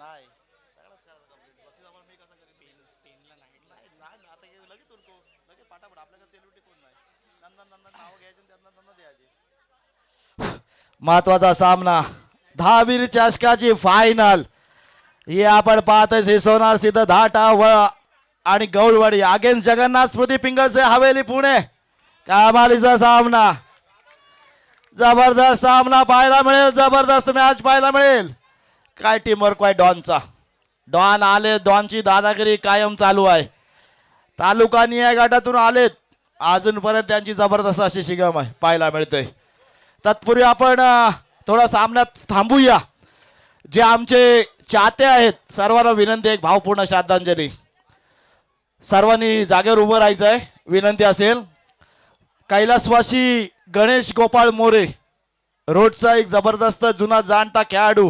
नाही सगळंच करायचं कंप्लीट बक्षीस आम्हाला मी कसं करेन पेनला नाही नाही नाही आता लगेच उरको लगेच पाठापट आपल्याकडे सेलिब्रिटी कोण नाही नंदन नंदन नाव घ्यायचे त्यांना त्यांना द्यायचे. महत्वाचा सामना 10वीर चषकाची फायनल ही आपण पाहतोय सिसोनार सिद्ध धाटा व आणि गौळवाडी अगेन्स्ट जगन्नाथ स्मृती पिंगळसे हवेली पुणे. कमालीचा सामना जबरदस्त सामना पाहायला मिळेल जबरदस्त मॅच पाहायला मिळेल. काय टीमवर्क आहे डॉनचा डॉन आले डॉनची दादागिरी कायम चालू आहे. तालुका निहाय गटातून आलेत अजूनपर्यंत त्यांची जबरदस्त अशी शिगम आहे पाहायला मिळते. तत्पूर्वी आपण थोडा सामन्यात थांबूया. जे आमचे चाहते आहेत सर्वांना विनंती एक भावपूर्ण श्रद्धांजली सर्वांनी जागेवर उभं राहायचं आहे विनंती असेल. कैलासवासी गणेश गोपाळ मोरे रोडचा एक जबरदस्त जुना जाणता खेळाडू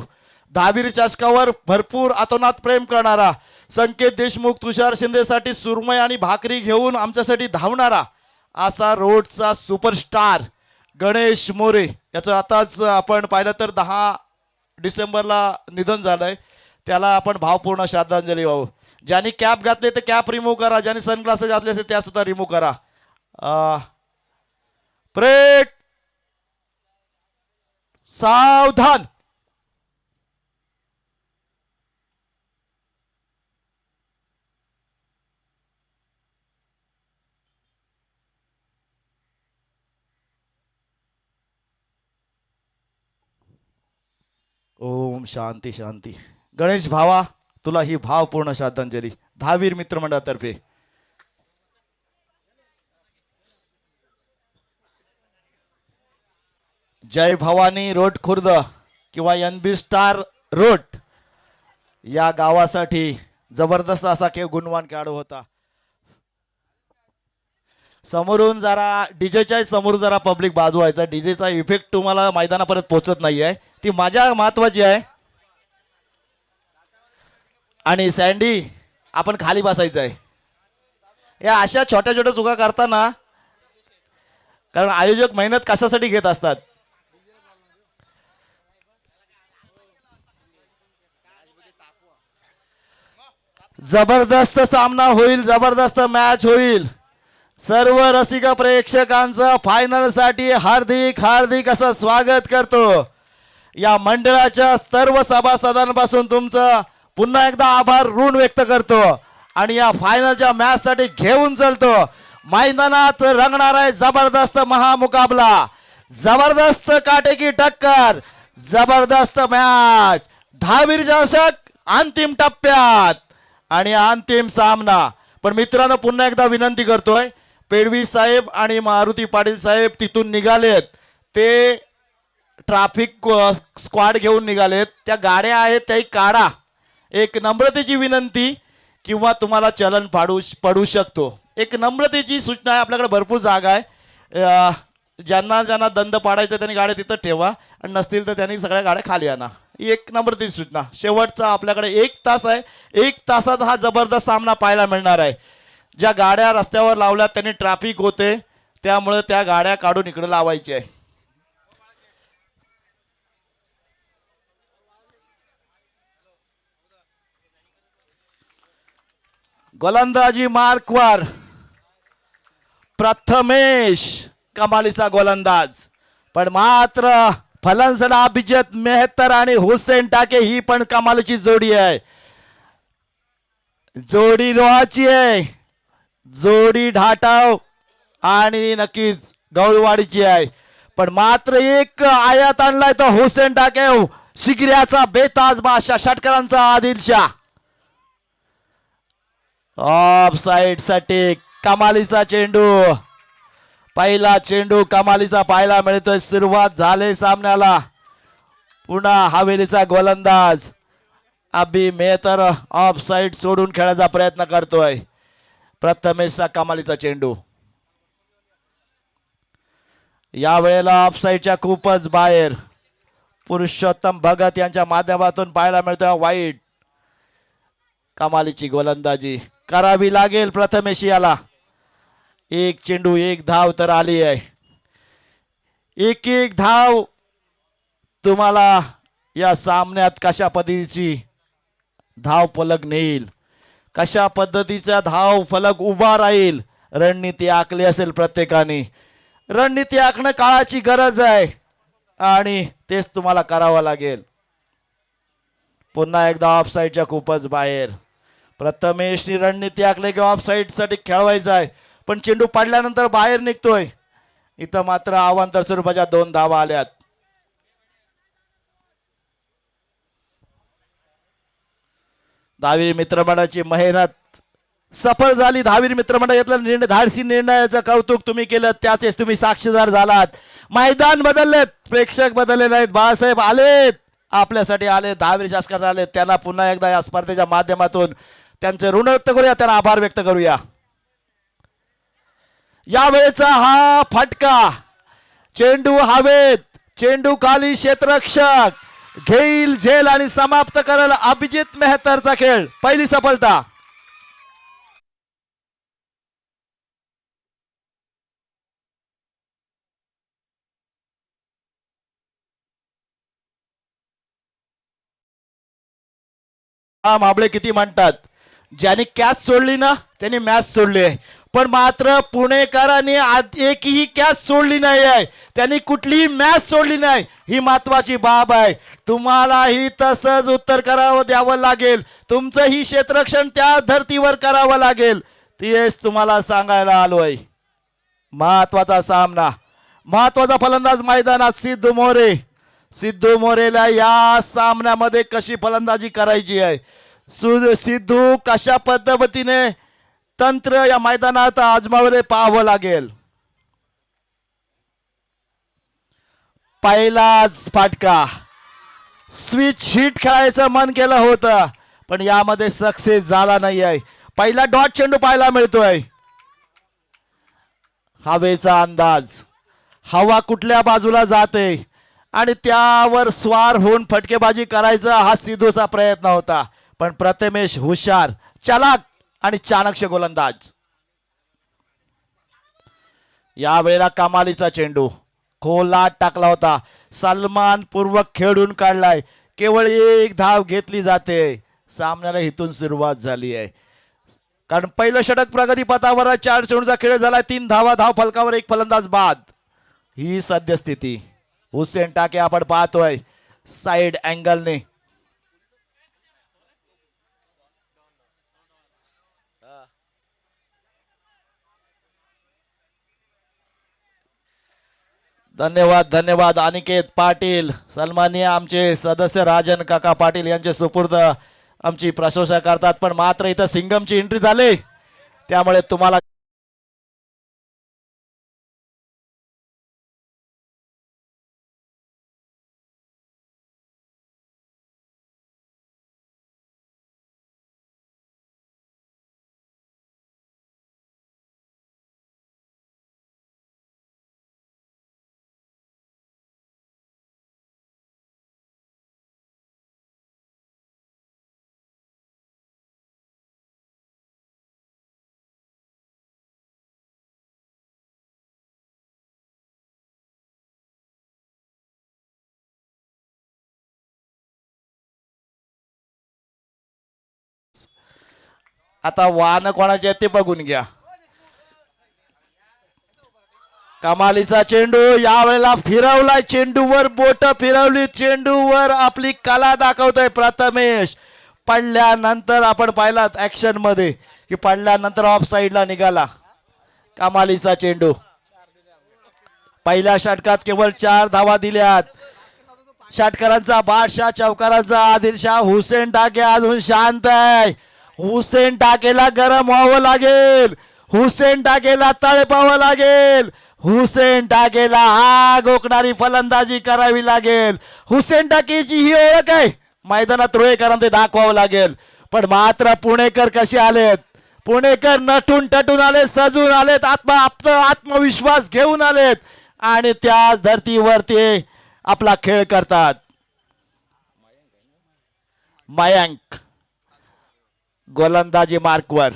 10वीर चषकावर भरपूर अतोनात प्रेम करणारा संकेत देशमुख तुषार शिंदेसाठी सुरमई आणि भाकरी घेऊन आमच्यासाठी धावणारा असा रोडचा सुपरस्टार गणेश मोरे याचं आताच आपण पाहिलं तर 10 डिसेंबरला निधन झालंय. त्याला आपण भावपूर्ण श्रद्धांजली वाहू. ज्यांनी कॅप घातले ते कॅप रिमूव्ह करा ज्यांनी सनग्लासेस घातले असेल त्या सुद्धा रिमूव्ह करा. प्रेट सावधान. ओम शांती शांती. गणेश भावा तुला ही भावपूर्ण श्रद्धांजली 10वीर मित्रमंडळातर्फे. जय भवानी रोड खुर्द किंवा NB स्टार रोड या गावासाठी जबरदस्त असा गुणवान खेळाडू होता. समोरून जरा डीजेच्या समोर जरा पब्लिक बाजू व्हायचा. डीजेचा इफेक्ट तुम्हाला मैदानापर्यंत पोहोचत नाहीये ती मजा महत्वाची आहे. आणि सँडी आपण खाली बसायचं आहे. या अशा छोट्या छोट्या चुका करताना कारण आयोजक मेहनत कशासाठी घेत असतात. जबरदस्त सामना होईल जबरदस्त मॅच होईल. सर्व रसिक प्रेक्षकांचं फायनल साठी हार्दिक हार्दिक असं स्वागत करतो. या मंडळाच्या सर्व सभासदांपासून तुमचं पुन्हा एकदा आभार ऋण व्यक्त करतो आणि या फायनलच्या मॅच साठी घेऊन चलतो. मैदानात रंगणार आहे जबरदस्त महामुकाबला जबरदस्त काटेकी टक्कर जबरदस्त मॅच 10वीर चषक अंतिम टप्प्यात आणि अंतिम सामना. पण मित्रांनो पुन्हा एकदा विनंती करतोय पेडवी साहेब आणि मारुती पाटील साहेब तिथून निघालेत. ते ट्रॅफिक स्क्वॉड घेऊन निघालेत. त्या गाड्या आहेत त्याही काढा. एक नम्रतेची विनंती किंवा तुम्हाला चलन पडू शकतो. एक नम्रतेची सूचना आहे. आपल्याकडे भरपूर जागा आहे. ज्यांना ज्यांना दंड पाडायचं त्यांनी गाड्या तिथं ठेवा आणि नसतील तर त्यांनी सगळ्या गाड्या खाली आणा. ही एक नम्रतेची सूचना. शेवटचा आपल्याकडे 1 तास आहे. 1 तासाचा हा जबरदस्त सामना पाहायला मिळणार आहे. ज्या गाड्या रस्त्यावर लावल्या त्यांनी ट्रॅफिक होते त्यामुळे त्या गाड्या काढून इकडे लावायच्या आहे. गोलंदाजी मार्कवर प्रथमेश कमालीचा गोलंदाज. पण मात्र फलंदाज अभिजित मेहतर आणि हुसेन टाके ही पण कमालीची जोडी आहे. जोडी रोहाची आहे. जोडी ढाटाव आणि नक्कीच गौळवाडीची आहे. पण मात्र एक आयात आणलाय तो हुसेन टाके शिगऱ्याचा बेताज बादशाह षटकरांचा आदिलशाह. ऑफ साइड साठी कमालीचा चेंडू. पहिला चेंडू कमालीचा पाहायला मिळतोय. सुरुवात झाले सामन्याला. पुन्हा हवेलीचा गोलंदाज अभि मेहतर ऑफ साइड सोडून खेळायचा प्रयत्न करतोय. प्रथमेशचा कमालीचा चेंडू या वेळेला ऑफ साइडच्या खूपच बाहेर पुरुषोत्तम भगत यांच्या माध्यमातून पाहायला मिळतोय. वाईट कमालीची गोलंदाजी करावी लागेल प्रथमेश याला. एक चेंडू एक धाव तर आली आहे. एक एक धाव तुम्हाला या सामन्यात कशा पद्धतीची धाव फलक नेईल, कशा पद्धतीचा धाव फलक उभा राहील, रणनीती आखली असेल प्रत्येकाने. रणनीती आखणं काळाची गरज आहे आणि तेच तुम्हाला करावं लागेल. पुन्हा एकदा ऑफ साईडच्या खूपच बाहेर. प्रथमेशनी रणनीती आखली की ऑफ साईड साठी खेळवायचं आहे, पण चेंडू पडल्यानंतर बाहेर निघतोय. इथं मात्र अवांतर स्वरूपाच्या 2 धावा आल्यात. दहावी मित्रमंडळाची मेहनत सफल झाली. दहावी मित्रमंडळ यातला धाडसी निर्णयाचं कौतुक तुम्ही केलं, त्याचेच तुम्ही साक्षीदार झालात. मैदान बदललेत, प्रेक्षक बदलले नाहीत. बाळासाहेब आलेत, आपल्यासाठी आले, दहावी जास्कर आले. त्यांना पुन्हा एकदा या स्पर्धेच्या माध्यमातून त्यांचे ऋण व्यक्त करूया, त्यांना आभार व्यक्त करूया. यावेळेचा हा फटका, चेंडू हवेत, चेंडू खाली, क्षेत्ररक्षक घेईल झेल आणि समाप्त करेल अभिजित मेहतरचा खेळ. पहिली सफलता. माबळे किती म्हणतात, ज्यांनी कॅच सोडली ना त्यांनी मॅच सोडली आहे, पण मात्र पुणेकरांनी एकही कॅच सोडली नाही आहे, त्यांनी कुठलीही मॅच सोडली नाही. ही महत्वाची बाब आहे. तुम्हालाही तसंच उत्तर करावं द्यावं लागेल. तुमचं ही क्षेत्ररक्षण त्या धर्तीवर करावं लागेल. तेच तुम्हाला सांगायला आलोय. महत्वाचा सामना, महत्वाचा फलंदाज मैदानात सिद्धू मोरे. सिद्धू मोरेला या सामन्यामध्ये कशी फलंदाजी करायची आहे, सिद्धू कशा पद्धतीने तंत्र या मैदानात आजमावले पाहावं लागेल. पहिलाच फाटका, स्विच हिट खेळायचं मन केलं होतं, पण यामध्ये सक्सेस झाला नाही आहे. पहिला डॉट चेंडू पाहायला मिळतोय. हवेचा अंदाज, हवा कुठल्या बाजूला जाते आणि त्यावर स्वार होऊन फटकेबाजी करायचा हा सिद्धूचा प्रयत्न होता, पण प्रथमेश हुशार, चालाक आणि चाणक्य गोलंदाज. या वेळेला कमालीचा चेंडू खोलात टाकला होता, सन्मान पूर्वक खेळून काढलाय. केवळ 1 धाव घेतली जाते. सामन्याला इथून सुरुवात झाली आहे, कारण पहिलं षटक प्रगती पथावर 4 चेंडूचा खेळ झालाय. 3 धावा, धाव फलकावर 1 फलंदाज बाद. ही सद्यस्थिती. हुसेन टाके आपण पाहतोय साइड अँगलने. धन्यवाद, धन्यवाद अनिकेत पाटील, सन्माननीय आमचे सदस्य राजन काका पाटील यांचे सुपूर्द आमची प्रशंसा करतात. पण मात्र इथं सिंगमची एंट्री झाली, त्यामुळे तुम्हाला आता वाहन कोणाचे आहेत ते बघून घ्या. कमालीचा चेंडू यावेळेला फिरवलाय, चेंडूवर बोट फिरवली, चेंडूवर आपली कला दाखवतोय प्रथमेश. पडल्यानंतर आपण पाहिलात ऍक्शन मध्ये की पडल्यानंतर ऑफ साइडला निघाला कमालीचा चेंडू. पहिल्या षटकात केवळ 4 धावा दिल्यात. षटकारांचा बादशाह, चौकारांचा आदिलशाह हुसेन टाके अजून शांत आहे. हुसेन टाकेला गरम व्हावं लागेल, हुसेन टाकेला तळपावं लागेल, हुसेन टाकेला आग ओकणारी फलंदाजी करावी लागेल. हुसेन टाकेची ही ओळख आहे, मैदानात रोहेकरांना दाखवावं लागेल. पण मात्र पुणेकर कसे आलेत, पुणेकर नटून टटून आलेत, सजून आलेत, आत्मविश्वास घेऊन आलेत आणि त्याच धर्तीवर ते आपला खेळ करतात. मयांक गोलंदाजी मार्कवर.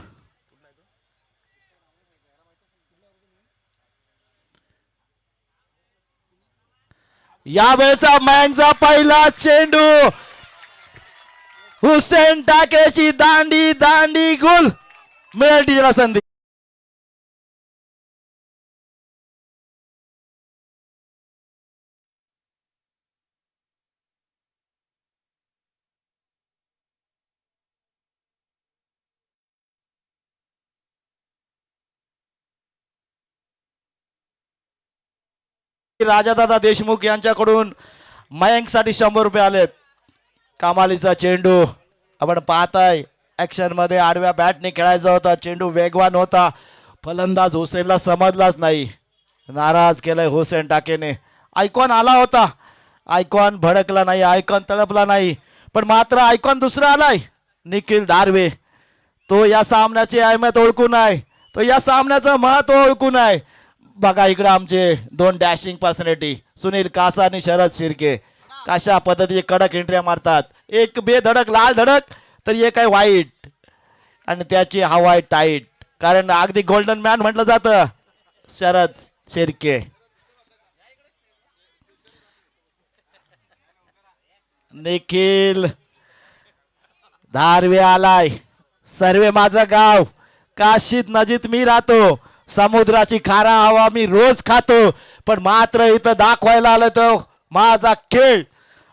यावेळेचा मयांकचा पहिला चेंडू हुसेन टाकेची दांडी दांडी गुल मिळेल टीला संधी. राजादादा देशमुख यांच्याकडून मयंक साठी 100 रुपये आलेत. कमालीचा चेंडू आपण पाहताय ऍक्शन मध्ये आडव्या बॅटने खेळायचा होता. चेंडू वेगवान होता. फलंदाज हुसेनला समजलाच नाही. नाराज केलंय हुसेन टाकेने. आयकॉन आला होता. आयकॉन भडकला नाही. आयकॉन तळपला नाही. पण मात्र आयकॉन दुसरा आलाय निखिल धारवे. तो या सामन्याची अहमियत ओळखून आहे. तो या सामन्याचं महत्व ओळखून आहे. बघा इकडे आमचे 2 डॅशिंग पर्सनॅलिटी सुनील कासा आणि शरद शिर्के कशा पद्धतीने कडक एंट्री मारतात. एक बेधडक लाल धडक तर एक आहे वाईट आणि त्याची हवा आहे टाईट. कारण अगदी गोल्डन मॅन म्हटलं जातं शरद शिर्के. निखिल धारवे आलाय. सर्वे माझं गाव काशीत नजीक मी राहतो. समुद्राची खारा हवा मी रोज खातो. पण मात्र इथं दाखवायला आलं तर माझा खेळ,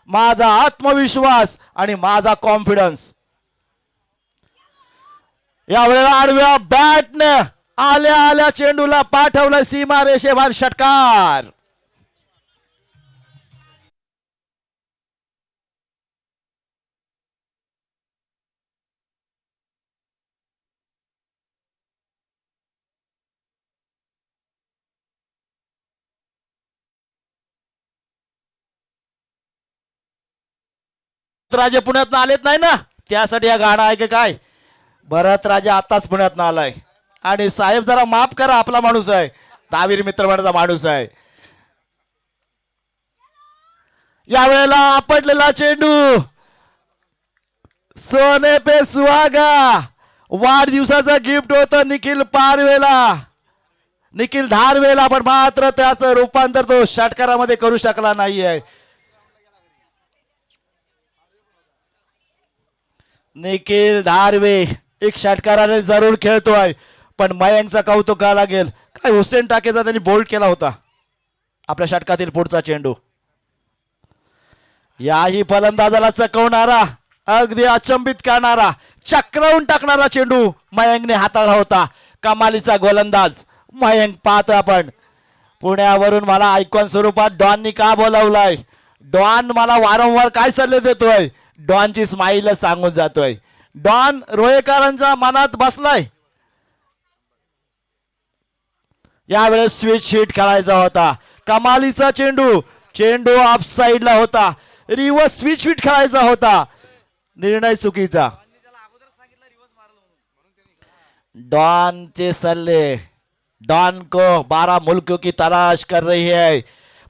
माझा आत्मविश्वास आणि माझा कॉन्फिडन्स. यावेळेला आडव्या बॅटने आल्या आल्या चेंडूला पाठवलं सीमा रेषेबाहेर षटकार. राजे पुण्यात आलेत नाही ना त्यासाठी हा गाणं आहे की काय. भरत राजे आताच पुण्यात आलाय आणि साहेब जरा माफ करा आपला माणूस आहे. दहावीर मित्रमंडळाचा माणूस आहे. यावेळेला आपटलेला चेंडू सोने पे सुहागा वाढदिवसाचं गिफ्ट होतं निखिल पारवेला, निखिल धारवेला. पण मात्र त्याचं रूपांतर तो षटकारामध्ये करू शकला नाहीये. निखिल धारवे एक षटकाराने जरूर खेळतोय. पण मयंकचा कौतुक करावं लागेल. काय हुसेन टाकेचा त्यांनी बोल्ड केला होता आपल्या षटकातील पुढचा चेंडू. याही फलंदाजाला चकवणारा अगदी अचंबित करणारा चक्रावून टाकणारा चेंडू मयंकने हाताळला होता. कमालीचा गोलंदाज मयंक पाहतोय आपण. पुण्यावरून मला आयकॉन स्वरूपात डॉननी का बोलावलाय. डॉन मला वारंवार काय सल्ले देतोय. डॉनची स्माईल सांगून जातोय. डॉन रोहेकरांच्या मनात बसलाय. यावेळेस स्विच हिट खेळायचा होता. कमालीचा चेंडू, चेंडू ऑफ साइडला होता. रिव्हर्स स्विच हिट खेळायचा होता. निर्णय चुकीचा. डॉन चे सल्ले, डॉन को 12 मुल्कों की तलाश कर रही है.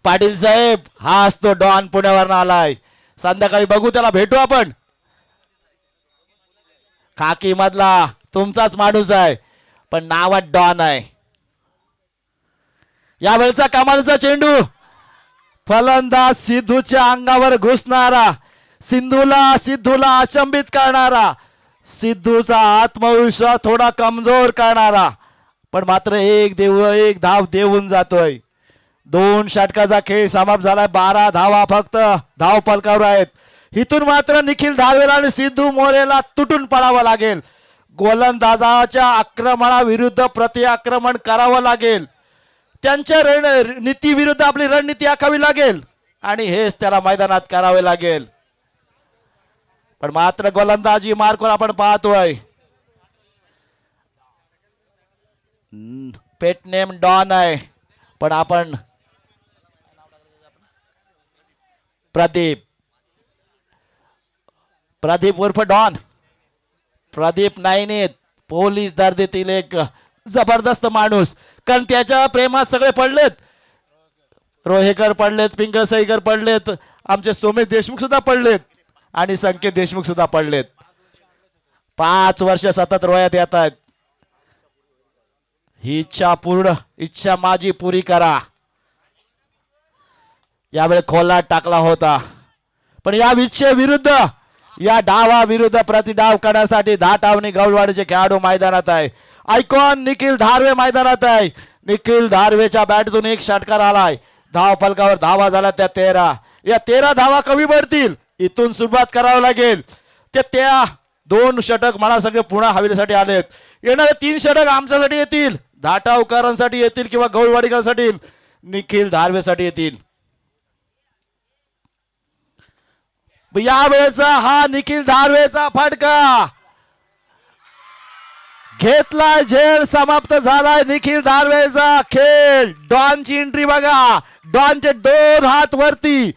पाटील साहेब हाच तो डॉन पुण्यावरून आलाय. संध्याकाळी बघू त्याला भेटू आपण. खाकी मधला तुमचाच माणूस आहे पण नावात डॉन आहे. यावेळचा कमालीचा चेंडू फलंदाज सिद्धूच्या अंगावर घुसणारा, सिद्धूला अचंबित करणारा, सिद्धूचा आत्मविश्वास थोडा कमजोर करणारा. पण मात्र एक धाव देऊन जातोय. 2 षटकाचा खेळ समाप्त झालाय. 12 धावा फक्त धाव फलकावर आहेत. इथून मात्र निखिल धारवेला आणि सिद्धू मोरेला तुटून पडावं लागेल. गोलंदाजाच्या आक्रमणाविरुद्ध प्रतिआक्रमण करावं लागेल. त्यांच्या रणनीती विरुद्ध आपली रणनीती आखावी लागेल आणि हेच त्याला मैदानात करावे लागेल. पण मात्र गोलंदाजी मार्कवर आपण पाहतोय. पेट नेम डॉन आहे पण आपण प्रदीप उर्फ डॉन, प्रदीप नाईनेत पोलीस दर्दीतील एक जबरदस्त माणूस. कारण त्याच्या प्रेमात सगळे पडलेत. रोहेकर पडलेत, पिंगळसईकर पडलेत, आमचे सोमेश देशमुख सुद्धा पडलेत आणि संकेत देशमुख सुद्धा पडलेत. 5 वर्ष सतत रोयात येत आहेत. ही इच्छा माझी पुरी करा. यावेळी खोलात टाकला होता पण या इच्छे विरुद्ध या डावा विरुद्ध प्रतिडाव करण्यासाठी धाटावणी गौलवाडीचे खेळाडू मैदानात आहे. आयकॉन निखिल धारवे मैदानात आहे. निखिल धारवेच्या बॅटतून एक षटकार आलाय. धाव फलकावर धावा झाला त्या 13. या 13 धावा कमी पडतील. इथून सुरुवात करावी लागेल. त्या 2 षटक मला सगळे पुन्हा हवेलीसाठी आलेत. येणारे 3 षटक आमच्यासाठी येतील, धाटावकरांसाठी येतील किंवा गौलवाडीकरांसाठी, निखिल धारवेसाठी येतील. या वेळेचा हा निखिल धारवेचा फटका घेतला, झेल समाप्त झालाय. निखिल धारवेचा खेळ. डॉनची एंट्री बघा. डॉनचे 2 हात वरती.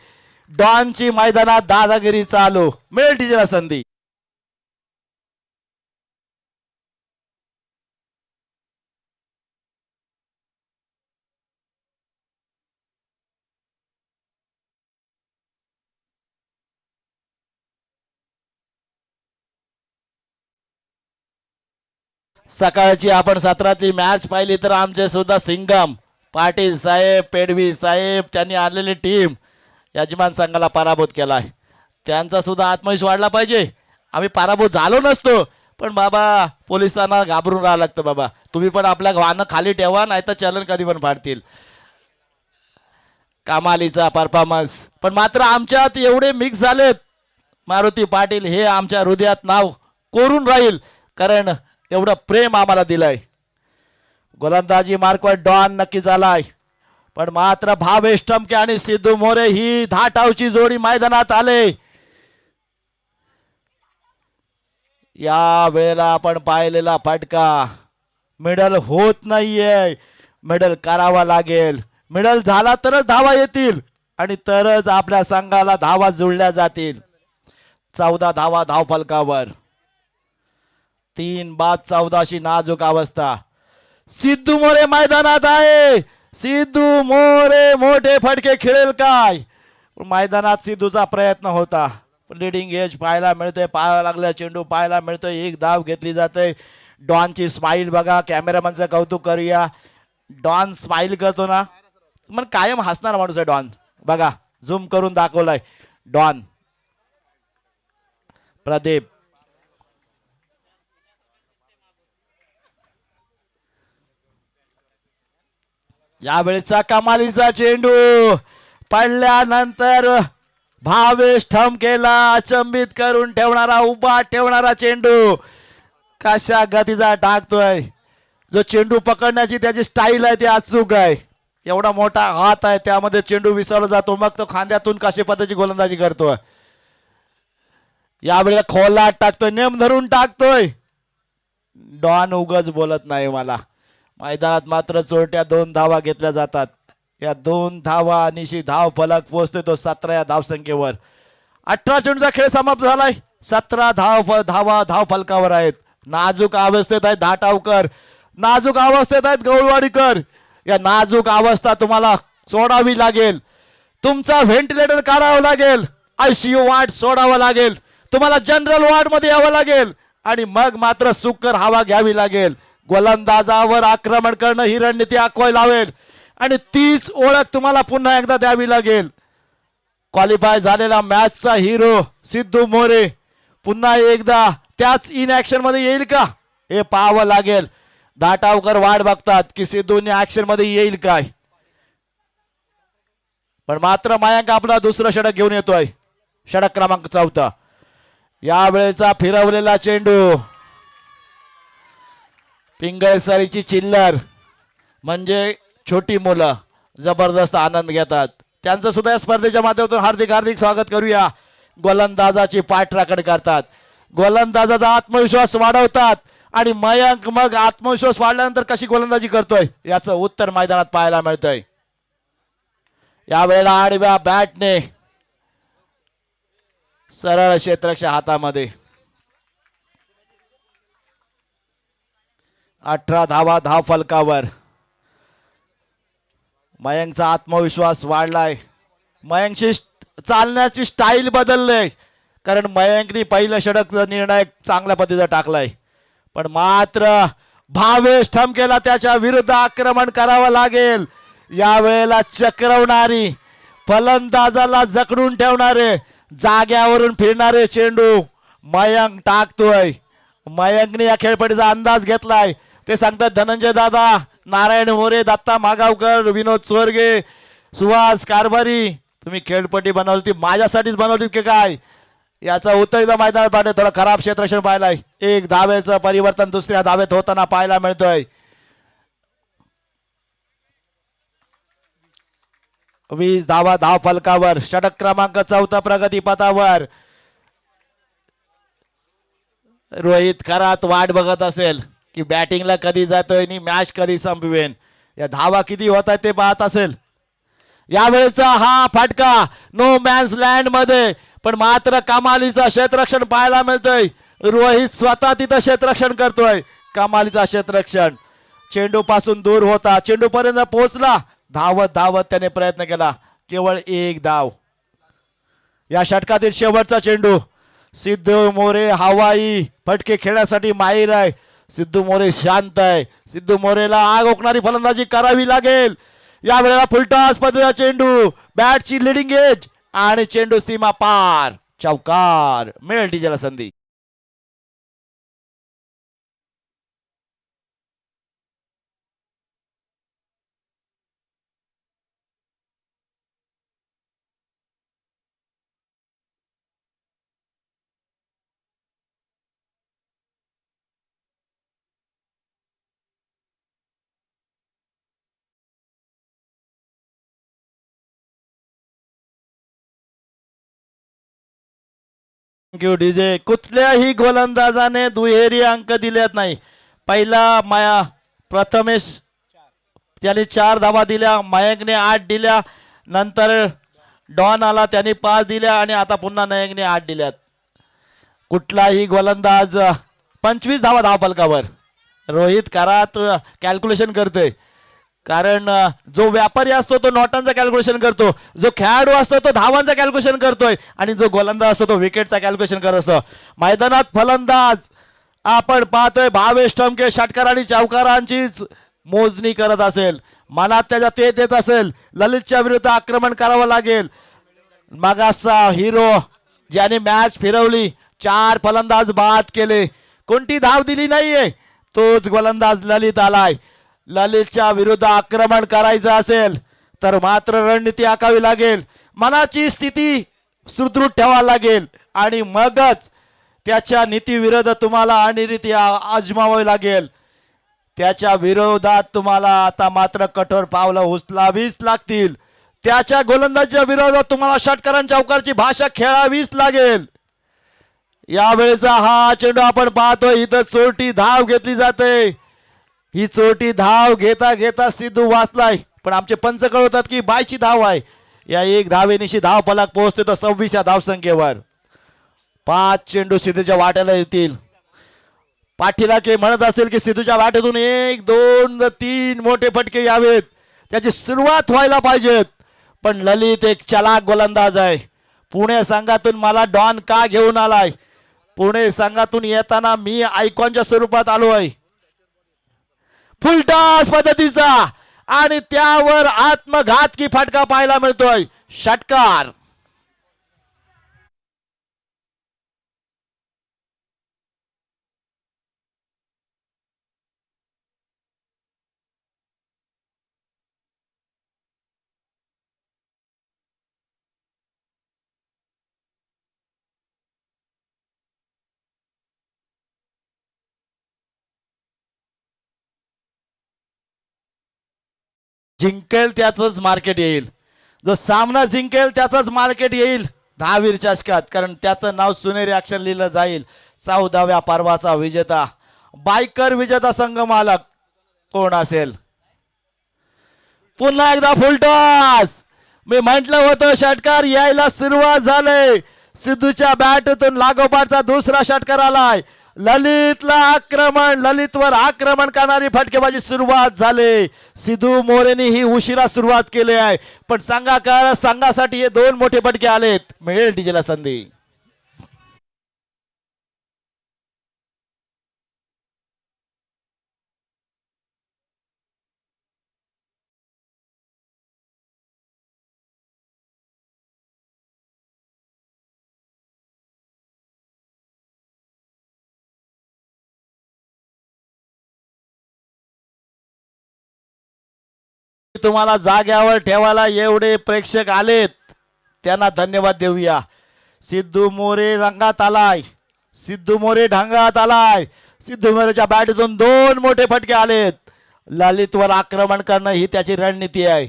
डॉनची मैदानात दादागिरी चालू. मिळेल टीचरला संधी. सकाळची आपण सत्रातली मॅच पाहिली तर आमचे सुद्धा सिंगम पाटील साहेब, पेडवी साहेब त्यांनी आणलेली टीम यजमान संघाला पराभूत केलाय. त्यांचा सुद्धा आत्मविश्वास वाढला पाहिजे. आम्ही पराभूत झालो नसतो, पण बाबा पोलिसांना घाबरून राहावं लागतं. बाबा तुम्ही पण आपल्या वाहनं खाली ठेवा, नाही तर चलन कधी पण फाडतील. कमालीचा परफॉर्मन्स. पण मात्र आमच्यात एवढे मिक्स झालेत. मारुती पाटील हे आमच्या हृदयात नाव कोरून राहील, कारण एवढं प्रेम आम्हाला दिलंय. गोलंदाजी मार्कवर डॉन नक्की झालाय, पण मात्र भावेश टमके आणि सिद्धू मोरे ही धाटावची जोडी मैदानात आले. या वेळेला आपण पाहिलेला फटका मिडल होत नाहीये. मिडल करावा लागेल. मिडल झाला तरच धावा येतील आणि तरच आपल्या संघाला धावा जुळल्या जातील. 14 धावा धाव फलकावर. 3 बाद 14शी नाजूक अवस्था. सिद्धू मोरे मैदानात आहे. सिद्धू मोरे मोठे फटके खेळेल काय? मैदानात सिद्धूचा प्रयत्न होता. लिडिंग एज पाहायला मिळते. पाहायला लागला चेंडू पाहायला मिळतोय. एक धाव घेतली जाते. डॉनची स्माइल बघा. कॅमेरामॅनचं कौतुक करूया. डॉन स्माइल करतो ना, मग कायम हसणार माणूस आहे डॉन. बघा झूम करून दाखवलाय डॉन. प्रदीप यावेळेचा कमालीचा चेंडू पडल्यानंतर भावेश ठमकेला अचंबित करून ठेवणारा, उभा ठेवणारा चेंडू. कशा गतीचा टाकतोय. जो चेंडू पकडण्याची त्याची स्टाईल आहे ती अचूक आहे. एवढा मोठा हात आहे, त्यामध्ये चेंडू विसरला जातो, मग तो खांद्यातून कशी पद्धतीची गोलंदाजी करतोय. यावेळेला खोला टाकतोय, नेम धरून टाकतोय. डॉन उगाच बोलत नाही मला. मैदानात मात्र चोरट्या 2 धावा घेतल्या जातात. या 2 धावा निशी धाव फलक पोहोचते तो 17 या धावसंख्येवर. 18 चेंडूचा खेळ समाप्त झालाय. 17 धावा धाव फलकावर आहेत. नाजूक अवस्थेत आहेत धाटावकर, नाजूक अवस्थेत आहेत गौलवाडीकर. या नाजूक अवस्था तुम्हाला सोडावी लागेल. तुमचा व्हेंटिलेटर काढावं लागेल. ICU वार्ड सोडावं लागेल. तुम्हाला जनरल वार्ड मध्ये यावं लागेल आणि मग मात्र सुकर हवा घ्यावी लागेल. गोलंदाजावर आक्रमण करणं ही रणनीती आखवायला लावेल आणि तीच ओळख तुम्हाला पुन्हा एकदा द्यावी लागेल. क्वालिफाय झालेला मॅचचा हिरो सिद्धू मोरे पुन्हा एकदा त्याच इन ऍक्शन मध्ये येईल का हे पाहावं लागेल. धाटावकर वाट बघतात की सिद्धूने ऍक्शन मध्ये येईल काय. पण मात्र मयांक आपला दुसरं षटक घेऊन येतोय. षटक क्रमांक 14. यावेळेचा फिरवलेला चेंडू. पिंगळसरीची चिल्लर म्हणजे छोटी मुलं जबरदस्त आनंद घेतात. त्यांचं सुद्धा या स्पर्धेच्या माध्यमातून हार्दिक हार्दिक स्वागत करूया. गोलंदाजाची पाठराखण करतात, गोलंदाजाचा आत्मविश्वास वाढवतात आणि मयंक मग आत्मविश्वास वाढल्यानंतर कशी गोलंदाजी करतोय याचं उत्तर मैदानात पाहायला मिळतंय. यावेळेला आडव्या बॅटने सरळ क्षेत्ररक्षक हातामध्ये. 18 धावा धाव फलकावर. मयंकचा आत्मविश्वास वाढलाय. मयंकची चालण्याची स्टाईल बदलले, कारण मयंकनी पहिलं षटक निर्णायक चांगल्या पद्धतीचा टाकलाय. पण मात्र भावेश ठमकेला त्याच्या विरुद्ध आक्रमण करावं लागेल. यावेळेला चक्रवणारी फलंदाजाला जखडून ठेवणारे जाग्यावरून फिरणारे चेंडू मयंक टाकतोय. मयंकने या खेळपट्टीचा अंदाज घेतलाय. ते सांगतात धनंजय दादा, नारायण मोरे, दत्ता मागावकर, विनोद चोरगे, सुहास कारभारी, तुम्ही खेळपट्टी बनवली ती माझ्यासाठीच बनवली की काय? याचा उत्तर एकदा मैदानात पाहिजे. थोडा खराब क्षेत्ररक्षण पाहिलाय. एक धावेचं परिवर्तन दुसऱ्या धावेत होताना पाहायला मिळतोय. 20 धावा धाव फलकावर. षटक क्रमांक 4 प्रगती पथावर. रोहित खरात वाट बघत असेल की बॅटिंगला कधी जातोय आणि मॅच कधी संपवेन. या धावा किती होत आहेत ते पाहत असेल. यावेळेचा हा फटका नो मॅन्स लँड मध्ये, पण मात्र कमालीचा क्षेत्ररक्षण पाहायला मिळतोय. रोहित स्वतः तिथं क्षेत्ररक्षण करतोय. कमालीचा क्षेत्ररक्षण. चेंडू पासून दूर होता, चेंडू पर्यंत पोहोचला. धावत धावत त्याने प्रयत्न केला. केवळ एक धाव. या षटकातील शेवटचा चेंडू. सिद्धू मोरे हवाई फटके खेळण्यासाठी माहीर आहे. सिद्धू मोरे शांत आहे. सिद्धू मोरेला आग ओकणारी फलंदाजी करावी लागेल. या वेळेला फुलटॉस पद्धतीचा चेंडू, बॅटची लिडिंग एज आणि चेंडू सीमा पार. चौकार. मिळेल डीजेला संधी. Thank you DJ. कुठल्याही गोलंदाजाने दुहेरी अंक दिलेत नाही. पहिला माया प्रथमेश त्याने 4 धावा दिल्या, मयंकने 8 दिल्या, नंतर डॉन आला त्याने 5 दिल्या आणि आता पुन्हा मयंकने 8 दिल्यात. कुठलाही गोलंदाज 25 धावा धाव फलकावर. रोहित करात कॅल्क्युलेशन करतोय. कारण जो व्यापारी असतो तो नोटांचा कॅल्क्युलेशन करतो, जो खेळाडू असतो तो धावांचा कॅल्क्युलेशन करतोय आणि जो गोलंदाज असतो तो विकेटचा कॅल्क्युलेशन करत असतो. मैदानात फलंदाज आपण पाहतोय भावेश ठमके षटकार आणि चौकारांचीच मोजणी करत असेल. मनात त्याच्या ते येत असेल ललितच्या विरुद्ध आक्रमण करावं लागेल. मागासचा हिरो ज्याने मॅच फिरवली, 4 फलंदाज बाद केले, कोणती धाव दिली नाहीये, तोच गोलंदाज ललित आलाय. ललितच्या विरुद्ध आक्रमण करायचं असेल तर मात्र रणनीती आखावी लागेल. मनाची स्थिती सुदृढ ठेवावी लागेल आणि मगच त्याच्या नीतीविरुद्ध तुम्हाला आणि रीती आजमावावी लागेल. त्याच्या विरोधात तुम्हाला आता मात्र कठोर पावलं उचलावीच लागतील. त्याच्या गोलंदाजीच्या विरोधात तुम्हाला षटकारां चौकारची भाषा खेळावीच लागेल. यावेळेचा हा चेंडू आपण पाहतोय, इथं चोरटी धाव घेतली जाते. ही चोरटी धाव घेता घेता सिद्धू वाचलाय, पण आमचे पंच कळवतात की बायची धाव आहे. या एक धावेनिशी धाव फलक पोहोचते तर 26 या धावसंख्येवर. 5 चेंडू सिद्धूच्या वाट्याला येतील. पाठीराखे म्हणत असतील की सिद्धूच्या वाट्यातून 1 2 3 मोठे फटके यावेत, त्याची सुरुवात व्हायला पाहिजेत. पण ललित एक चलाक गोलंदाज आहे. पुणे संघातून मला डॉन का घेऊन आलाय? पुणे संघातून येताना मी आयकॉनच्या स्वरूपात आलो आहे. फुलटॉस पद्धतीचा आणि त्यावर आत्मघातकी फटका पाहायला मिळतोय. षटकार. जिंकेल त्याचंच मार्केट येईल. जो सामना जिंकेल त्याचंच मार्केट येईल 10वीर चषकात, कारण त्याचं नाव सुनेरी अक्षर लिहिलं जाईल. 14व्या पर्वाचा विजेता बायकर विजेता संघ मालक कोण असेल? पुन्हा एकदा फुलटॉस. मी म्हटलं होतं षटकार यायला सुरुवात झाले. सिद्धूच्या बॅटतून लागोपाठचा दुसरा षटकार आलाय. ललितला आक्रमण, ललितवर आक्रमण करणारी फटकेबाजी सुरुवात झाली. सिद्धू मोरेनी ही उशिरा सुरुवात केली आहे, पण संघासाठी हे 2 मोठे फटके आलेत. मिळेल डीजेला संधी. तुम्हाला जाग्यावर ठेवायला एवढे प्रेक्षक आलेत त्यांना धन्यवाद देऊया. सिद्धू मोरे रंगात आलाय, सिद्धू मोरे ढंगात आलाय. सिद्धू मोरेच्या बॅटतून 2 मोठे फटके आलेत. ललितवर आक्रमण करणं ही त्याची रणनीती आहे.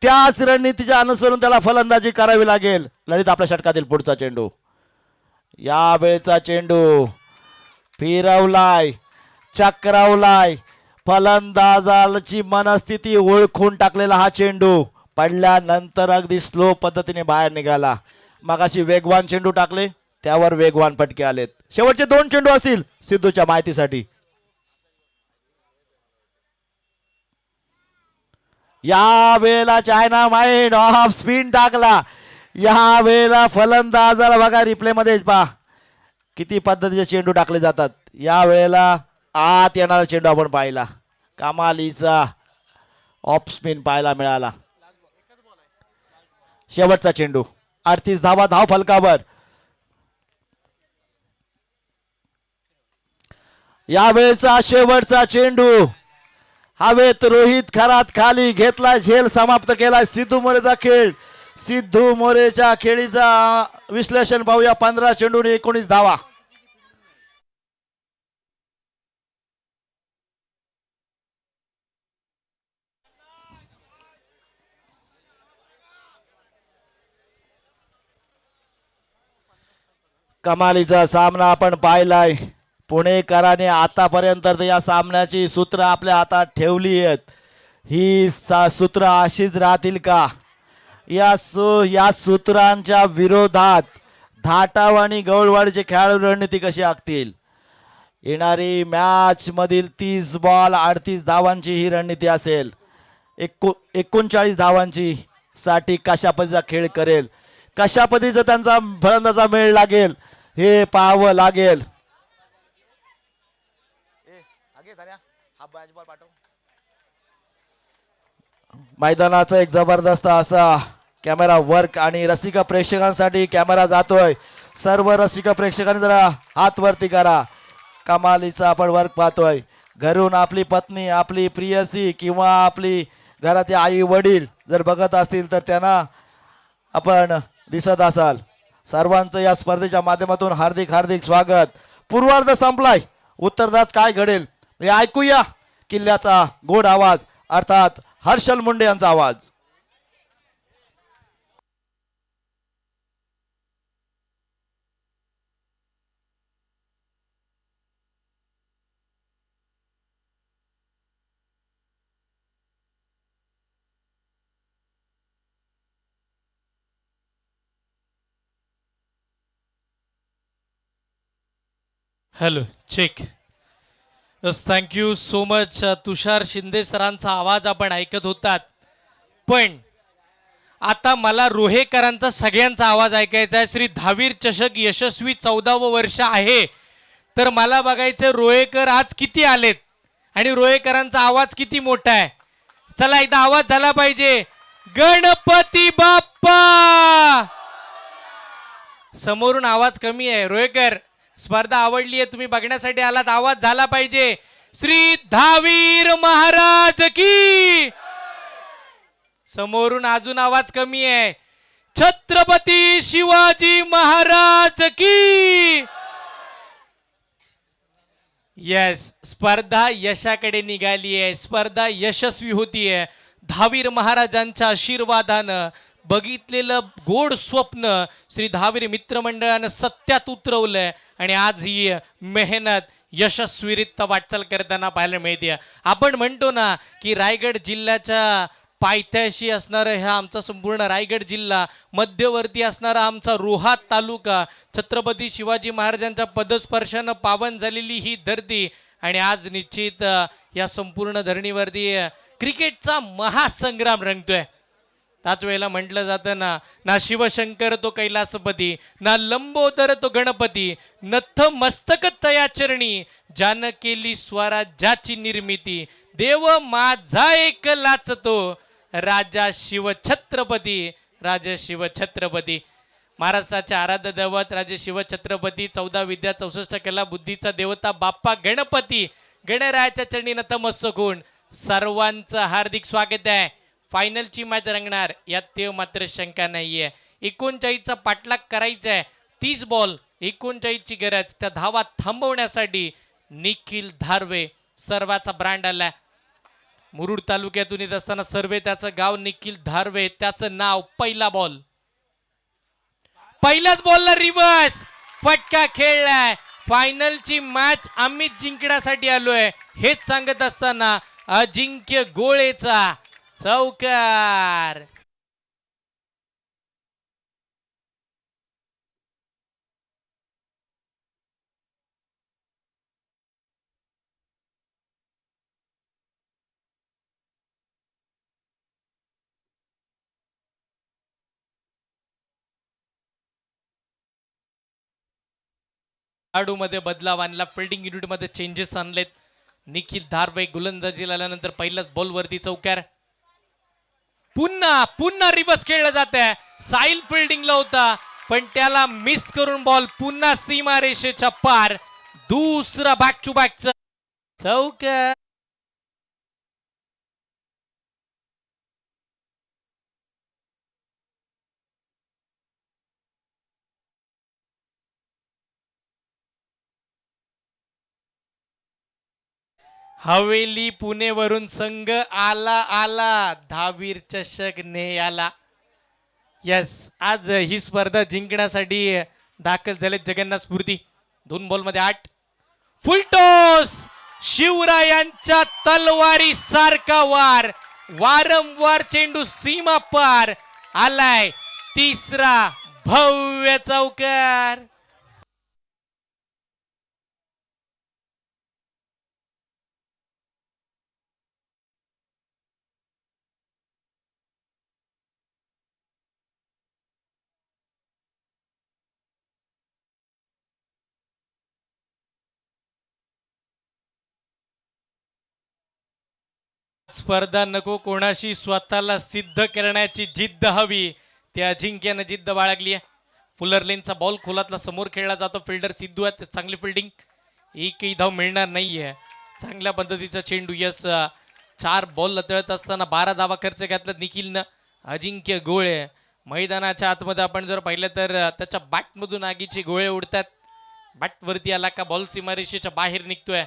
त्याच रणनीतीच्या अनुसरून त्याला फलंदाजी करावी लागेल. ललित आपल्या षटकातील पुढचा चेंडू, या वेळचा चेंडू फिरवलाय, चक्रावलाय. फलंदाजाची मनस्थिती ओळखून टाकलेला हा चेंडू पडल्यानंतर अगदी स्लो पद्धतीने बाहेर निघाला. मगाशी वेगवान चेंडू टाकले त्यावर वेगवान फटके आलेत. शेवटचे 2 चेंडू असतील सिद्धूच्या माहितीसाठी. या वेळेला चायना माइंड ऑफ स्पिन टाकला. या वेळेला फलंदाजाला बघा रिप्ले मध्ये पहा किती पद्धतीचे चेंडू टाकले जातात. या वेळेला आत येणारा चेंडू आपण पाहिला, कमालीचा ऑफ स्पिन पाहायला मिळाला. शेवटचा चेंडू 38 धावा धाव फलकावर. या वेळेचा शेवटचा चेंडू हवेत रोहित खरात खाली घेतला, झेल समाप्त केला. सिद्धू मोरेचा खेळ, सिद्धू मोरेच्या खेळीचा विश्लेषण पाहूया. 15 चेंडूने 19 धावा. कमालीचा सामना आपण पाहिलाय. पुणेकरांनी आतापर्यंत या सामन्याची सूत्र आपल्या हातात ठेवली आहेत. ही सूत्र अशीच राहतील का? या सूत्रांच्या विरोधात धाटाव आणि गवळवाडीचे खेळाडू रणनीती कशी आखतील? येणारी मॅच मधील 30 बॉल 38 धावांची ही रणनीती असेल. 39 धावांची साठी कशा पद्धतीचा खेळ करेल, कशा पद्धतीचा त्यांचा फलंदाजा मेळ लागेल हे पाहावं लागेल. मैदानाचा एक जबरदस्त असा कॅमेरा वर्क आणि रसिक प्रेक्षकांसाठी कॅमेरा जातोय. सर्व रसिक प्रेक्षकांनी जरा हात वरती करा. कमालीचा आपण वर्क पाहतोय. घरून आपली पत्नी, आपली प्रियसी किंवा आपली घरातील आई वडील जर बघत असतील तर त्यांना आपण दिसत असाल. सर्वांचं या स्पर्धेच्या माध्यमातून हार्दिक हार्दिक स्वागत. पूर्वार्ध संपलाय, उत्तरार्धात काय घडेल हे ऐकूया. किल्ल्याचा गोड आवाज अर्थात हर्षल मुंडे यांचा आवाज. Hello check. Thank you so much. Tushar Shinde सरांचा आवाज आपण ऐकत होतात, पण आता मला रोहेकरांचा सगळ्यांचा आवाज ऐकायचा आहे. श्री धावीर चषक यशस्वी 14वं वर्ष आहे, तर मला बघायचं रोहेकर आज किती आलेत आणि रोहेकरांचा आवाज किती मोठा आहे. चला एकदा आवाज झाला पाहिजे. गणपती बाप्पा. समोरून आवाज कमी आहे. रोहेकर स्पर्धा आवडली आहे, तुम्ही बघण्यासाठी आलात, आवाज झाला पाहिजे. श्री धावीर महाराज की. समोरून अजून आवाज कमी आहे. छत्रपती शिवाजी महाराज की. यस, स्पर्धा यशाकडे निघाली आहे, स्पर्धा यशस्वी होतीये. धावीर महाराजांच्या आशीर्वादानं बघितलेलं गोड स्वप्न श्री धावीर मित्रमंडळानं सत्यात उतरवलंय आणि आज ही मेहनत यशस्वीरित्या वाटचाल करताना पाहायला मिळते. आपण म्हणतो ना की रायगड जिल्ह्याच्या पायथ्याशी असणारं हा आमचा संपूर्ण रायगड जिल्हा, मध्यवर्ती असणारा आमचा रोहा तालुका, छत्रपती शिवाजी महाराजांच्या पदस्पर्शानं पावन झालेली ही धरती. आणि आज निश्चित या संपूर्ण धरणीवरती क्रिकेटचा महासंग्राम रंगतोय. त्याच वेळेला म्हटलं जातं ना शिवशंकर तो कैलासपती, ना लंबोदर तो गणपती, नथ मस्तक तया चरणी, ज्यानं केली स्वराज्याची निर्मिती, देव माझा एक लाचतो, राजा शिवछत्रपती, राजा शिवछत्रपती. महाराष्ट्राचे आराध्य दैवत राजे शिवछत्रपती, 14 विद्या 64 कला बुद्धीचा देवता बाप्पा गणपती, गणरायाच्या चरणी नतमस्तक होऊन सर्वांचं हार्दिक स्वागत आहे. फायनलची मॅच रंगणार यात ते मात्र शंका नाहीये. 39चा पाठलाग करायचा आहे. 30 बॉल 39ची गरज. त्या धावा थांबवण्यासाठी निखिल धारवे सर्वाचा ब्रँड आलाय. मुरुड तालुक्यातून येत असताना सर्वे त्याचं गाव, निखिल धारवे त्याचं नाव. पहिला बॉल, पहिल्याच बॉलला रिव्हर्स फटका खेळलाय. फायनलची मॅच आम्ही जिंकण्यासाठी आलोय हेच सांगत असताना अजिंक्य गोळेचा चौकार. मध्ये बदलाव आणला, फिल्डिंग युनिट मध्ये चेंजेस आणलेत. निखिल धारवे गोलंदाजीला आल्यानंतर पहिल्याच बॉल वरती चौकार. पुन्हा पुन्हा रिव्हर्स खेळलं जात आहे. साईल फिल्डिंगला होता पण त्याला मिस करून बॉल पुन्हा सीमा रेषेच्या पार. दुसरा बॅक टू बॅकचा चौकार. हवेली पुणेवरून संघ आला आला, धावीर चषक ने आला. यस, आज ही स्पर्धा जिंकण्यासाठी दाखल झाले जगन्नाथ स्फूर्ती. 2 बॉल मध्ये 8. फुलटॉस, शिवरायांच्या तलवारी सारखा वार. वारंवार चेंडू सीमा पार. आलाय तिसरा भव्य चौकार. स्पर्धा नको कोणाशी, स्वतःला सिद्ध करण्याची जिद्द हवी. त्या अजिंक्यानं जिद्द बाळगली आहे. फुलर लेनचा बॉल खोलातला समोर खेळला जातो. फिल्डर सिद्धू आहे, चांगली फिल्डिंग. एकही धाव मिळणार नाहीये. चांगल्या पद्धतीचा चेंडू. यस, 4 बॉल लतळत असताना 12 धावा खर्च घातला निखिलनं. अजिंक्य गोळे मैदानाच्या आतमध्ये आपण जर पाहिलं तर त्याच्या बॅटमधून आगीचे गोळे उडतात. बॅटवरती आला का बॉल सीमारेषेच्या बाहेर निघतोय.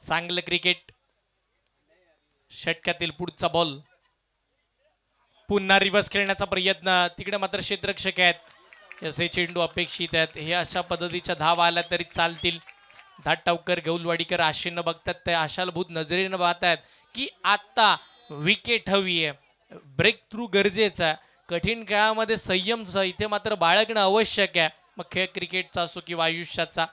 चांगलं क्रिकेट. षटकातील पुढचा बॉल. पुन्हा रिव्हर्स खेळण्याचा प्रयत्न. तिकडे मात्र क्षेत्ररक्षक आहेत. असे चेंडू अपेक्षित आहेत. हे अशा पद्धतीच्या धावा आल्या तरी चालतील. धाटावकर गौलवाडीकर आशेनं बघतात, ते आशालभूत नजरेनं पाहतात की आता विकेट हवी आहे, ब्रेक थ्रू गरजेचा. कठीण काळामध्ये संयम इथे मात्र बाळगणं आवश्यक आहे. मग खेळ क्रिकेटचा असो किंवा आयुष्याचा.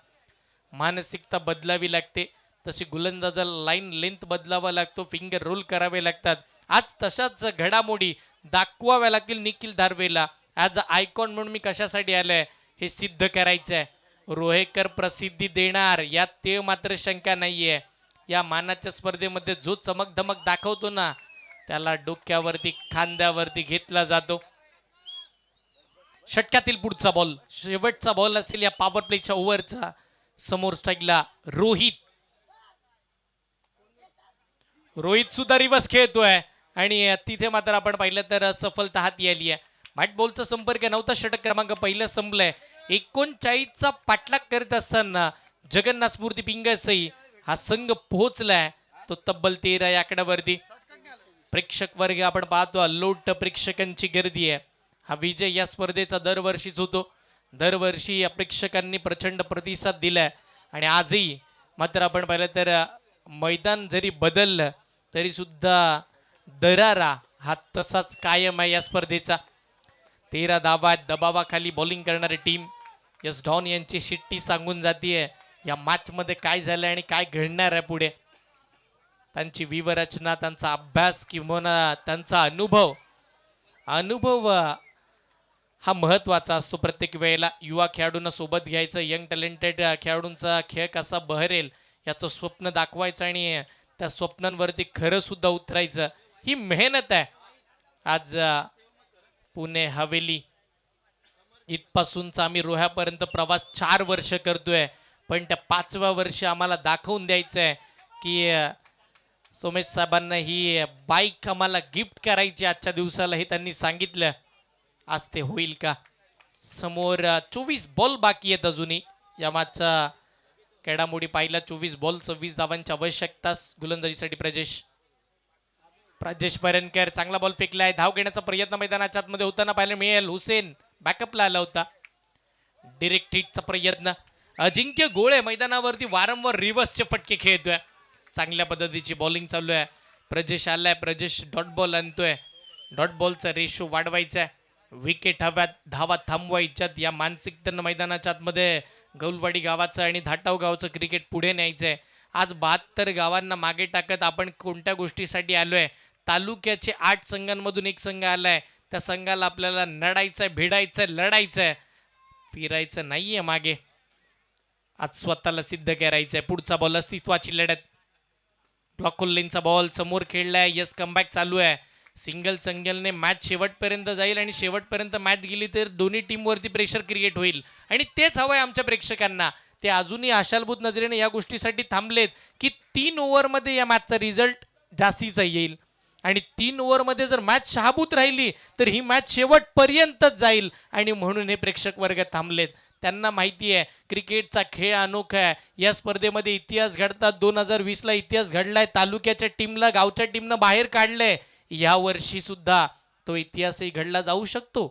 मानसिकता बदलावी लागते, तशी गोलंदाजाला लाईन लेंथ बदलावा लागतो, फिंगर रोल करावे लागतात. आज तशाच घडामोडी दाखवाव्या लागतील निखिल धारवेला. ॲज अ आयकॉन म्हणून मी कशासाठी आलोय हे सिद्ध करायचं आहे. रोहेकर प्रसिद्धी देणार यात ते मात्र शंका नाहीये. या मानाच्या स्पर्धेमध्ये जो चमक धमक दाखवतो ना त्याला डोक्यावरती खांद्यावरती घेतला जातो. षटकातील पुढचा बॉल, शेवटचा बॉल असेल या पॉवर प्लेच्या ओव्हरचा. समोर स्ट्राईकला रोहित सुद्धा रिव्हर्स खेळतोय आणि तिथे मात्र आपण पाहिलं तर सफलता हाती आली आहे. बॅट बॉलचा संपर्क नव्हता. षटक क्रमांक पहिलं संपलंय. 39चा पाठलाग करत असताना जगन्नाथ स्फूर्ती पिंगळसई हा संघ पोहोचलाय तो तब्बल 13 या आकड्यावरती. प्रेक्षक वर्ग आपण पाहतो, अल्लोट प्रेक्षकांची गर्दी आहे. हा विजय या स्पर्धेचा दरवर्षीच होतो. दरवर्षी या प्रेक्षकांनी प्रचंड प्रतिसाद दिलाय आणि आजही मात्र आपण पाहिलं तर मैदान जरी बदललं तरी सुद्धा दरारा हा तसाच कायम आहे या स्पर्धेचा. 13 धावा दबावाखाली बॉलिंग करणारी टीम. यस, डॉन यांची शिट्टी सांगून जातीये या मॅच मध्ये काय झालं आणि काय घडणार आहे पुढे. त्यांची व्यूहरचना, त्यांचा अभ्यास किंवा त्यांचा अनुभव हा महत्वाचा असतो प्रत्येक वेळेला. युवा खेळाडूंना सोबत घ्यायचं, यंग टॅलेंटेड खेळाडूंचा खेळ कसा बहरेल याचं स्वप्न दाखवायचं आणि त्या स्वप्नांवरती खरं सुद्धा उतरायचं, ही मेहनत आहे. आज पुणे हवेली इथपासूनचा आम्ही रोह्यापर्यंत प्रवास 4 वर्ष करतोय, पण त्या 5व्या वर्षी आम्हाला दाखवून द्यायचं आहे की सोमेश साहेबांना ही बाईक आम्हाला गिफ्ट करायची आजच्या दिवसाला हे त्यांनी सांगितलं. आज ते होईल का? समोर 24 बॉल बाकी आहेत अजूनही या मॅचचा घडामोडी पाहिला. 24 बॉल 26 धावांची आवश्यकता गोलंदाजीसाठी. प्राजेश परनकर चांगला बॉल फेकलाय. धाव घेण्याचा प्रयत्न मैदानाच्या आतमध्ये होताना पाहायला मिळेल. हुसेन बॅकअपला आला होता. डिरेक्ट हिटचा प्रयत्न. अजिंक्य गोळे मैदानावरती वारंवार रिव्हर्सचे फटके खेळतोय. चांगल्या पद्धतीची बॉलिंग चालू आहे. प्रजेश आलाय. प्रजेश डॉट बॉल आणतोय. डॉट बॉलचा रेशो वाढवायचा आहे. विकेट हव्यात, धावा थांबवायच्यात. या मानसिकतेनं मैदानाच्या आतमध्ये गौलवाडी गावाचं आणि धाटाव गावचं क्रिकेट पुढे न्यायचंय. आज 72 गावांना मागे टाकत आपण कोणत्या गोष्टीसाठी आलोय? तालुक्याचे 8 संघांमधून एक संघ आलाय. त्या संघाला आपल्याला नडायचंय, भिडायचंय, लढायचंय, फिरायचं नाहीये मागे. आज स्वतःला सिद्ध करायचंय. पुढचा बॉल अस्तित्वाची लढत. ब्लॉक कोल्लेंचा बॉल समोर खेळलाय. यस कमबॅक चालू आहे. सिंगलने मॅच शेवटपर्यंत जाईल आणि शेवटपर्यंत मॅच गेली तर दोन्ही टीमवरती प्रेशर क्रिएट होईल आणि तेच हवंय आमच्या प्रेक्षकांना. ते अजूनही आशालभूत नजरेने या गोष्टीसाठी थांबलेत की 3 ओव्हरमध्ये या मॅचचा रिझल्ट जास्तीचा येईल आणि 3 ओव्हरमध्ये जर मॅच शहाभूत राहिली तर ही मॅच शेवटपर्यंतच जाईल आणि म्हणून हे प्रेक्षक वर्ग थांबलेत. त्यांना माहिती आहे क्रिकेटचा खेळ अनोखा आहे. या स्पर्धेमध्ये इतिहास घडतात. 2020ला इतिहास घडलाय. तालुक्याच्या टीमला गावच्या टीमनं बाहेर काढलंय. या वर्षी सुद्धा तो इतिहासही घडला जाऊ शकतो.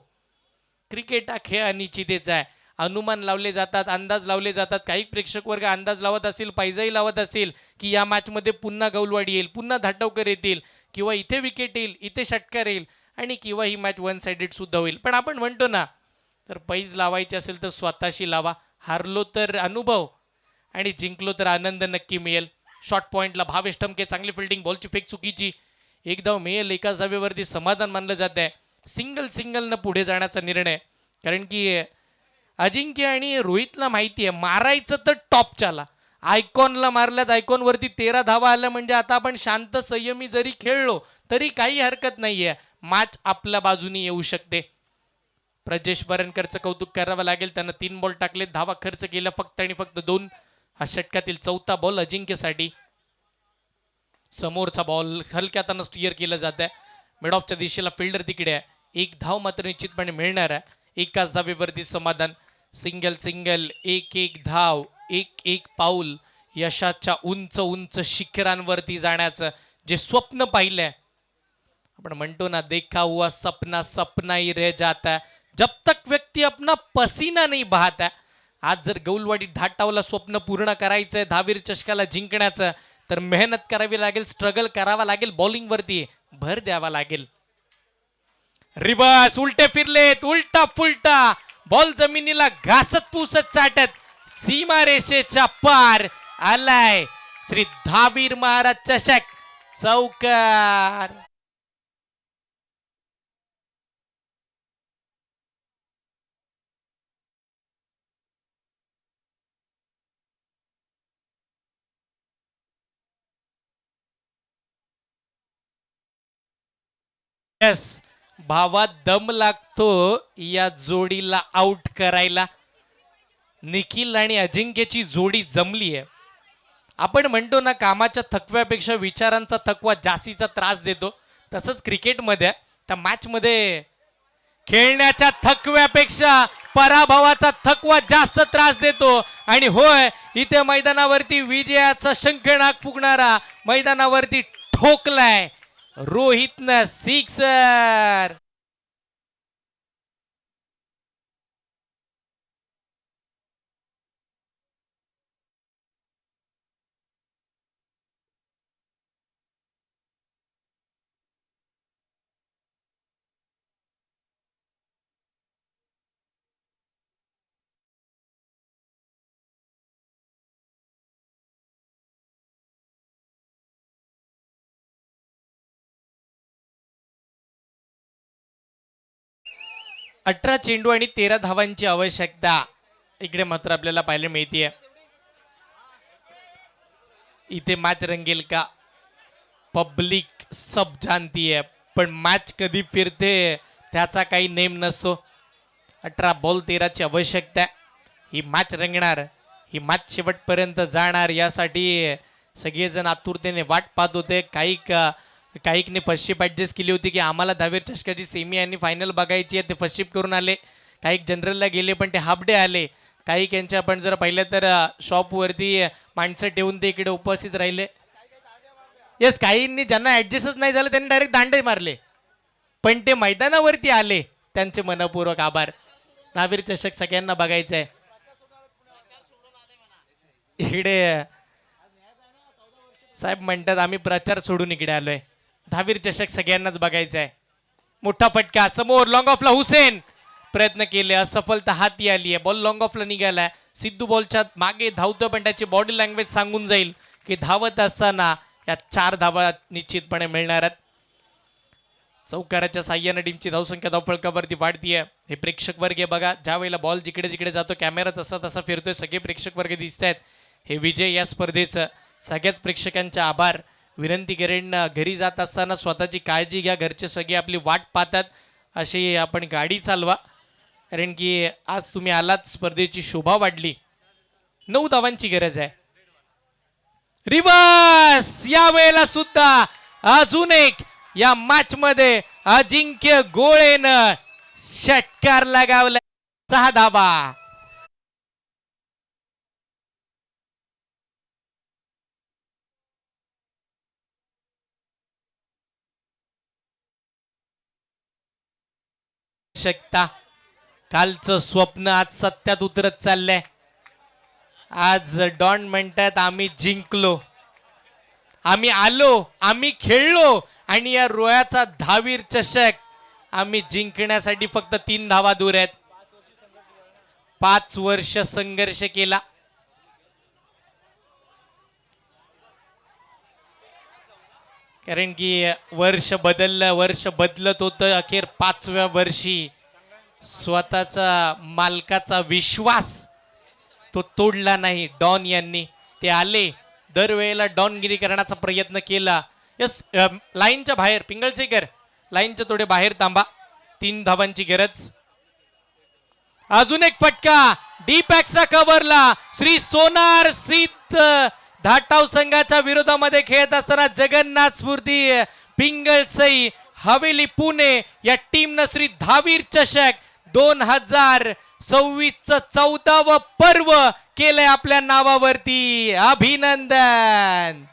क्रिकेट हा खेळ अनिश्चिततेचा आहे. अनुमान लावले जातात, अंदाज लावले जातात. काही प्रेक्षक वर्ग अंदाज लावत असेल, पैजाही लावत असेल की या मॅचमध्ये पुन्हा गौलवाडी येईल, पुन्हा धाटवकर येतील किंवा इथे विकेट येईल, इथे षटकार येईल आणि किंवा ही मॅच वन साइडेड सुद्धा होईल. पण आपण म्हणतो ना, तर पैज लावायची असेल तर स्वतःशी लावा. हारलो तर अनुभव आणि जिंकलो तर आनंद नक्की मिळेल. शॉर्ट पॉईंटला भावेश टमके चांगली फिल्डिंग. बॉलची फेक चुकीची. एक धाव मिळेल. एका धावेवरती समाधान मानलं जात आहे. सिंगलनं पुढे जाण्याचा निर्णय. कारण की अजिंक्य आणि रोहितला माहिती आहे मारायचं तर टॉपच्याला. आयकॉनला मारल्यात. आयकॉनवरती 13 धावा आल्या म्हणजे आता आपण शांत संयमी जरी खेळलो तरी काही हरकत नाहीये. मॅच आपल्या बाजूने येऊ शकते. प्रजेश वरणकरचं कौतुक करावं लागेल. त्यानं 3 बॉल टाकले. धावा खर्च केला फक्त आणि फक्त 2. हा षटकातील 4था बॉल अजिंक्यसाठी. समोरचा बॉल हलक्यातानं स्टिअर केलं जात आहे. मिड ऑफच्या दिशेला फिल्डर तिकडे आहे. 1 धाव मात्र निश्चितपणे मिळणार आहे. एकाच धावेवरती समाधान. सिंगल 1 धाव 1 पाऊल यशाच्या उंच शिखरांवरती जाण्याचं जे स्वप्न पाहिलंय. आपण म्हणतो ना, देखा हुआ सपना सपना ही रह जाता है जब तक व्यक्ती अपना पसीना नहीं बहाता. आज जर गौलवाडी धाटावला स्वप्न पूर्ण करायचंय, दहावीर चषकाला जिंकण्याचं, तर मेहनत करावी लागेल, स्ट्रगल करावा लागेल, बॉलिंग वरती भर द्यावा लागेल. रिवर्स उलटे फिरलेत. उलटा फुलटा बॉल जमिनीला घासत पुसत चाटत सीमा रेषेच्या पार आलाय श्री दहावीर महाराज चषक. चौकार. भावा दम लागतो या जोडीला आउट करायला. निखिल आणि अजिंक्यची जोडी जमली आहे. आपण म्हणतो ना, कामाच्या थकव्यापेक्षा विचारांचा थकवा जास्तीचा त्रास देतो. तसंच क्रिकेटमध्ये त्या मॅचमध्ये खेळण्याच्या थकव्यापेक्षा पराभवाचा थकवा जास्त त्रास देतो. आणि होय, इथे मैदानावरती विजयाचा शंखनाद फुगणारा मैदानावरती ठोकलाय रोहितनं सिक्सर. अठरा चेंडू आणि 13 धावांची आवश्यकता इकडे मात्र आपल्याला पाहायला मिळते. इथे मॅच रंगेल का? पब्लिक सब जानती है, पण मॅच कधी फिरते त्याचा काही नेम नसतो. 18 बॉल 13ची आवश्यकता. ही मॅच रंगणार, ही मॅच शेवटपर्यंत जाणार. यासाठी सगळेजण आतुरतेने वाट पाहत होते. काहीकने फर्स्ट शिप ॲडजस्ट केली होती की आम्हाला दहावीर चषकाची सेमी आणि फायनल बघायची आहे, ते फर्स्ट शिप करून आले. काही जनरलला गेले पण ते हाफ डे आले. काही यांच्या आपण जर पाहिलं तर शॉपवरती माणसं ठेवून ते इकडे उपस्थित राहिले. येस, काहींनी ज्यांना ॲडजस्टच नाही झालं त्यांनी डायरेक्ट दांडे मारले, पण ते मैदानावरती आले त्यांचे मनपूर्वक आभार. दहावीर चषक सगळ्यांना बघायचं आहे. इकडे साहेब म्हणतात आम्ही प्रचार सोडून इकडे आलोय. दहावीर चषक सगळ्यांनाच बघायचं आहे. मोठा फटका समोर, लॉंग ऑफला हुसेन प्रयत्न केले, असफलता हाती आली आहे. बॉल लॉंग ऑफला निघालाय. सिद्धू बॉलच्या मागे धावतो पण त्याची बॉडी लँग्वेज सांगून जाईल की धावत असताना या 4 धावा निश्चितपणे मिळणार आहेत. चौकाराच्या साह्याने टीमची धावसंख्या धावफलकावरती वाढतीये. हे प्रेक्षक वर्ग आहे बघा, ज्या वेळेला बॉल जिकडे जिकडे जातो कॅमेरा तसा तसा फिरतोय. सगळे प्रेक्षक वर्ग दिसत आहेत. हे विजय या स्पर्धेचं. सगळ्याच प्रेक्षकांचे आभार. विनंती करेन घरी जात असताना स्वतःची काळजी घ्या. घरचे सगळे आपली वाट पाहतात, अशी आपण गाडी चालवा, कारण की आज तुम्ही आलात, स्पर्धेची शोभा वाढली. 9 धावांची गरज आहे. रिवर्स या वेळेला सुद्धा अजून एक या मॅच मध्ये अजिंक्य गोळेनं षटकार लगावला. 6 धावा. शकता कालचं स्वप्न आज सत्यात उतरत चाललंय. आज डॉन म्हणतात आम्ही जिंकलो, आम्ही आलो, आम्ही खेळलो आणि या रोयाचा दहावीर चषक आम्ही जिंकण्यासाठी फक्त 3 धावा दूर आहेत. 5 वर्ष संघर्ष केला. कारण की वर्ष बदलत होतं. अखेर 5व्या वर्षी स्वतःचा मालकाचा विश्वास तो तोडला नाही डॉन यांनी. ते आले, दरवेळेला डॉनगिरी करण्याचा प्रयत्न केला. यस, लाईनच्या बाहेर पिंगळसेकर, लाईनच्या थोडे बाहेर थांबा. 3 धावांची गरज. अजून एक फटका डीप एक्स्ट्रा कव्हरला. श्री सोनार सिद्ध धाटाव संघाच्या विरोधामध्ये खेळत असताना जगन्नाथ स्फूर्ती पिंगळसई हवेली पुणे या टीमनं श्री दहावीर चषक 2026चं 14वं पर्व केलंय आपल्या नावावरती. अभिनंदन.